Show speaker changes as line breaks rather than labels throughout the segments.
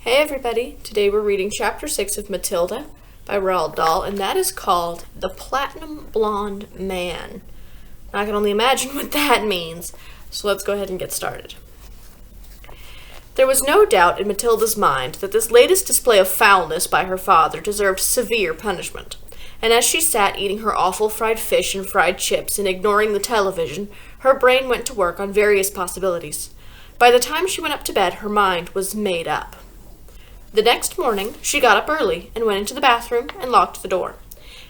Hey everybody, today we're reading Chapter 6 of Matilda by Roald Dahl, and that is called The Platinum Blonde Man. I can only imagine what that means, so let's go ahead and get started. There was no doubt in Matilda's mind that this latest display of foulness by her father deserved severe punishment, and as she sat eating her awful fried fish and fried chips and ignoring the television, her brain went to work on various possibilities. By the time she went up to bed, her mind was made up. The next morning, she got up early and went into the bathroom and locked the door.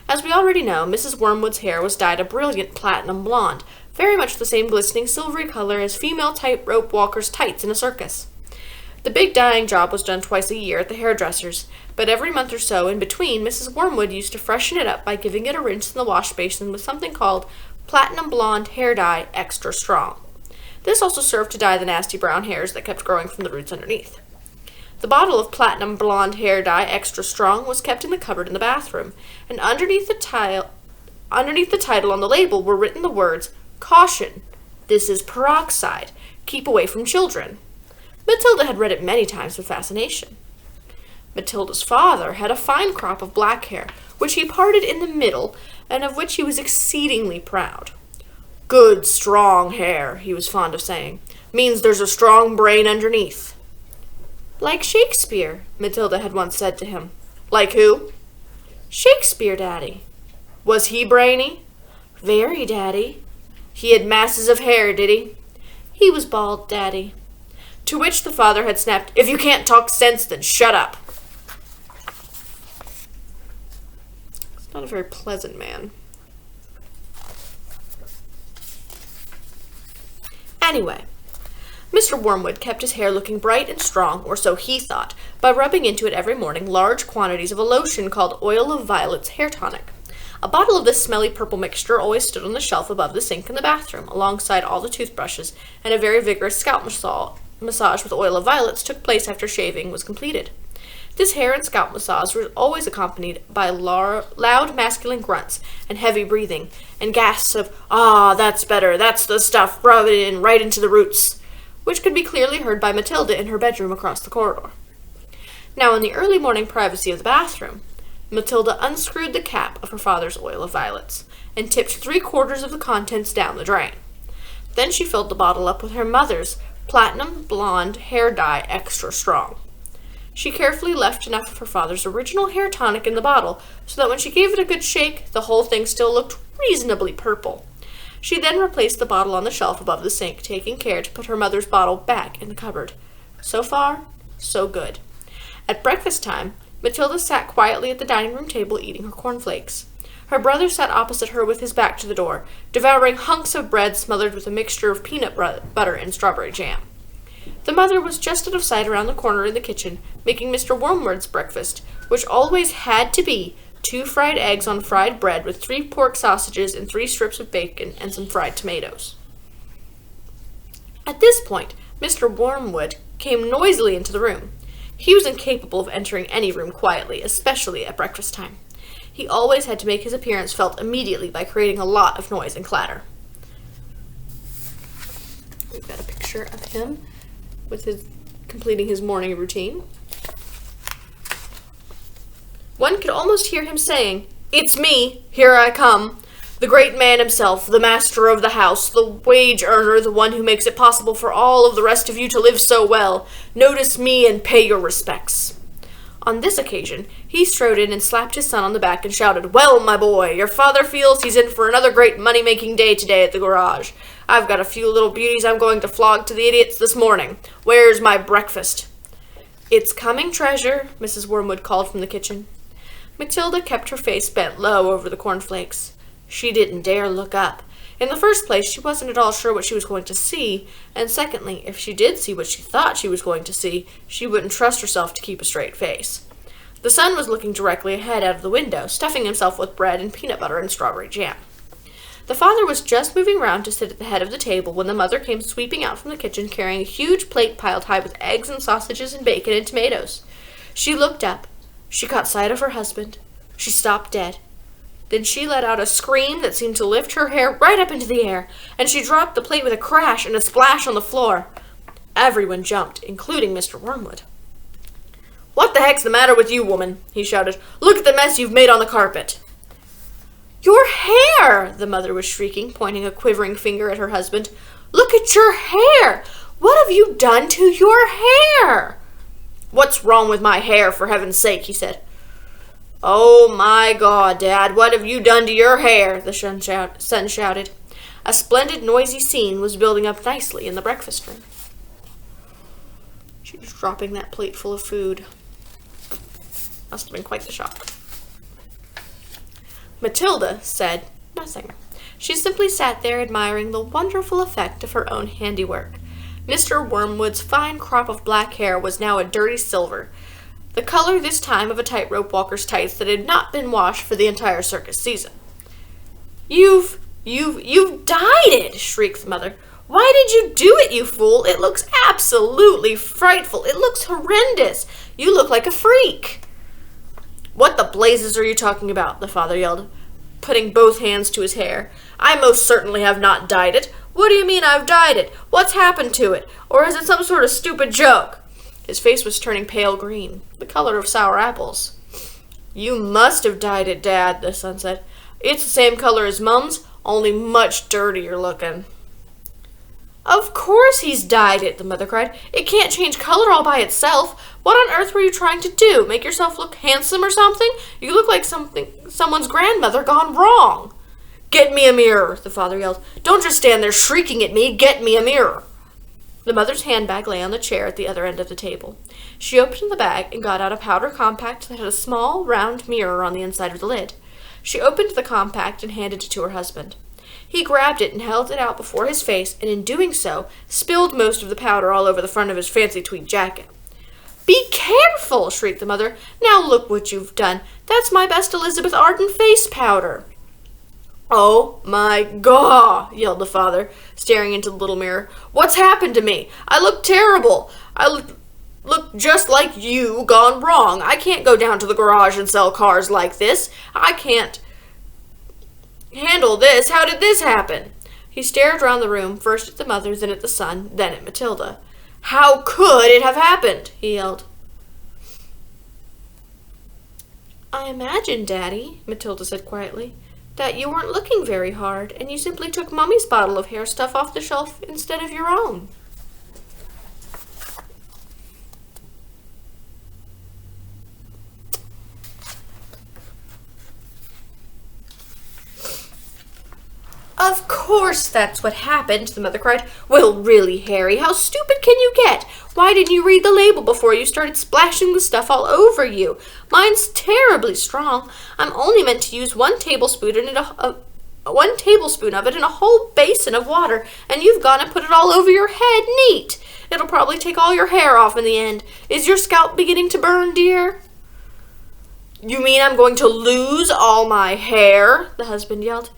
As we already know, Mrs. Wormwood's hair was dyed a brilliant platinum blonde, very much the same glistening silvery color as female tightrope walkers' tights in a circus. The big dyeing job was done twice a year at the hairdresser's, but every month or so in between, Mrs. Wormwood used to freshen it up by giving it a rinse in the wash basin with something called platinum blonde hair dye extra strong. This also served to dye the nasty brown hairs that kept growing from the roots underneath. The bottle of platinum blonde hair dye extra strong was kept in the cupboard in the bathroom, and underneath the title on the label were written the words, "Caution, this is peroxide. Keep away from children." Matilda had read it many times with fascination. Matilda's father had a fine crop of black hair, which he parted in the middle, and of which he was exceedingly proud. "Good, strong hair," he was fond of saying, "means there's a strong brain underneath." "Like Shakespeare," Matilda had once said to him. "Like who?" "Shakespeare, Daddy." "Was he brainy?" "Very, Daddy." "He had masses of hair, did he?" "He was bald, Daddy." To which the father had snapped, "If you can't talk sense, then shut up." It's not a very pleasant man. Anyway, Mr. Wormwood kept his hair looking bright and strong, or so he thought, by rubbing into it every morning large quantities of a lotion called Oil of Violets Hair Tonic. A bottle of this smelly purple mixture always stood on the shelf above the sink in the bathroom, alongside all the toothbrushes, and a very vigorous scalp massage with oil of violets took place after shaving was completed. This hair and scalp massage was always accompanied by loud masculine grunts and heavy breathing, and gasps of, "Ah, that's better, that's the stuff, rub it in, right into the roots," which could be clearly heard by Matilda in her bedroom across the corridor. Now, in the early morning privacy of the bathroom, Matilda unscrewed the cap of her father's oil of violets and tipped 3/4 of the contents down the drain. Then she filled the bottle up with her mother's platinum blonde hair dye extra strong. She carefully left enough of her father's original hair tonic in the bottle so that when she gave it a good shake, the whole thing still looked reasonably purple. She then replaced the bottle on the shelf above the sink, taking care to put her mother's bottle back in the cupboard. So far, so good. At breakfast time, Matilda sat quietly at the dining room table eating her cornflakes. Her brother sat opposite her with his back to the door, devouring hunks of bread smothered with a mixture of peanut butter and strawberry jam. The mother was just out of sight around the corner in the kitchen, making Mr. Wormwood's breakfast, which always had to be 2 fried eggs on fried bread with 3 pork sausages and 3 strips of bacon and some fried tomatoes. At this point, Mr. Wormwood came noisily into the room. He was incapable of entering any room quietly, especially at breakfast time. He always had to make his appearance felt immediately by creating a lot of noise and clatter. We've got a picture of him with completing his morning routine. One could almost hear him saying, "It's me, here I come, the great man himself, the master of the house, the wage earner, the one who makes it possible for all of the rest of you to live so well. Notice me and pay your respects." On this occasion, he strode in and slapped his son on the back and shouted, "Well, my boy, your father feels he's in for another great money-making day today at the garage. I've got a few little beauties I'm going to flog to the idiots this morning. Where's my breakfast?" "It's coming, treasure," Mrs. Wormwood called from the kitchen. Matilda kept her face bent low over the cornflakes. She didn't dare look up. In the first place, she wasn't at all sure what she was going to see, and secondly, if she did see what she thought she was going to see, she wouldn't trust herself to keep a straight face. The sun was looking directly ahead out of the window, stuffing himself with bread and peanut butter and strawberry jam. The father was just moving round to sit at the head of the table when the mother came sweeping out from the kitchen carrying a huge plate piled high with eggs and sausages and bacon and tomatoes. She looked up. She caught sight of her husband. She stopped dead. Then she let out a scream that seemed to lift her hair right up into the air, and she dropped the plate with a crash and a splash on the floor. Everyone jumped, including Mr. Wormwood. "What the heck's the matter with you, woman?" he shouted. "Look at the mess you've made on the carpet." "Your hair!" the mother was shrieking, pointing a quivering finger at her husband. "Look at your hair! What have you done to your hair?" "What's wrong with my hair, for heaven's sake?" he said. "Oh, my God, Dad, what have you done to your hair?" the son shouted. A splendid, noisy scene was building up nicely in the breakfast room. She was dropping that plate full of food. Must have been quite the shock. Matilda said nothing. She simply sat there admiring the wonderful effect of her own handiwork. Mr. Wormwood's fine crop of black hair was now a dirty silver, the color this time of a tightrope walker's tights that had not been washed for the entire circus season. You've dyed it!" shrieked the mother. "Why did you do it, you fool? It looks absolutely frightful. It looks horrendous. You look like a freak." "What the blazes are you talking about?" the father yelled, putting both hands to his hair. "I most certainly have not dyed it. What do you mean I've dyed it? What's happened to it? Or is it some sort of stupid joke?" His face was turning pale green, the color of sour apples. "You must have dyed it, Dad," the son said. "It's the same color as Mum's, only much dirtier looking." "Of course he's dyed it," the mother cried. "It can't change color all by itself. What on earth were you trying to do? Make yourself look handsome or something? You look like someone's grandmother gone wrong." "Get me a mirror," the father yelled. "Don't just stand there shrieking at me. Get me a mirror." The mother's handbag lay on the chair at the other end of the table. She opened the bag and got out a powder compact that had a small, round mirror on the inside of the lid. She opened the compact and handed it to her husband. He grabbed it and held it out before his face, and in doing so, spilled most of the powder all over the front of his fancy tweed jacket. "Be careful!" shrieked the mother. "Now look what you've done. That's my best Elizabeth Arden face powder." "Oh, my God!" yelled the father, staring into the little mirror. "What's happened to me? I look terrible. I look just like you gone wrong. I can't go down to the garage and sell cars like this. I can't handle this. How did this happen?" He stared round the room, first at the mother, then at the son, then at Matilda. "How could it have happened?" he yelled. "I imagine, Daddy," Matilda said quietly, "that you weren't looking very hard, and you simply took Mummy's bottle of hair stuff off the shelf instead of your own." "Of course that's what happened," the mother cried. "Well, really, Harry, how stupid can you get? Why didn't you read the label before you started splashing the stuff all over you? Mine's terribly strong. I'm only meant to use 1 tablespoon of it in a whole basin of water, and you've gone and put it all over your head neat. It'll probably take all your hair off in the end. Is your scalp beginning to burn, dear?" "You mean I'm going to lose all my hair?" the husband yelled.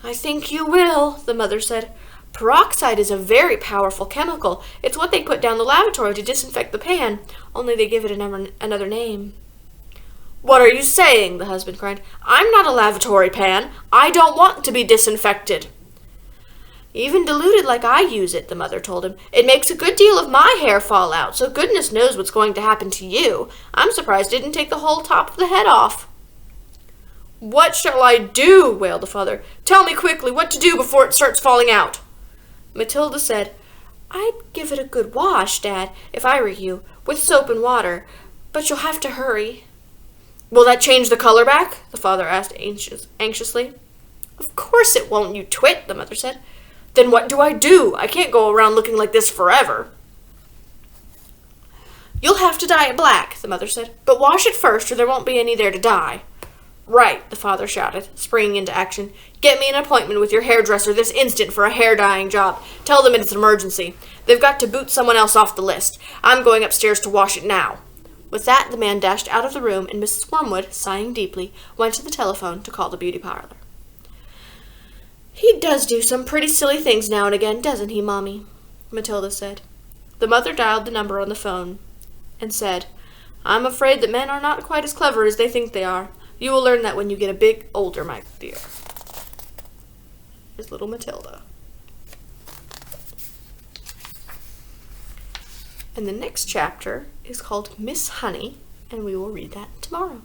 "I think you will," the mother said. "Peroxide is a very powerful chemical. It's what they put down the lavatory to disinfect the pan, only they give it another name." "What are you saying?" the husband cried. "I'm not a lavatory pan. I don't want to be disinfected." "Even diluted like I use it," the mother told him, "it makes a good deal of my hair fall out, so goodness knows what's going to happen to you. I'm surprised it didn't take the whole top of the head off." "What shall I do?" wailed the father. "Tell me quickly what to do before it starts falling out." Matilda said, "I'd give it a good wash, Dad, if I were you, with soap and water, but you'll have to hurry." "Will that change the color back?" the father asked anxiously. "Of course it won't, you twit," the mother said. "Then what do? I can't go around looking like this forever." "You'll have to dye it black," the mother said, "but wash it first or there won't be any there to dye." "Right," the father shouted, springing into action. "Get me an appointment with your hairdresser this instant for a hair-dyeing job. Tell them it's an emergency. They've got to boot someone else off the list. I'm going upstairs to wash it now." With that, the man dashed out of the room, and Mrs. Wormwood, sighing deeply, went to the telephone to call the beauty parlor. "He does do some pretty silly things now and again, doesn't he, Mommy?" Matilda said. The mother dialed the number on the phone and said, "I'm afraid that men are not quite as clever as they think they are. You will learn that when you get a bit older, my dear." Here's little Matilda. And the next chapter is called Miss Honey, and we will read that tomorrow.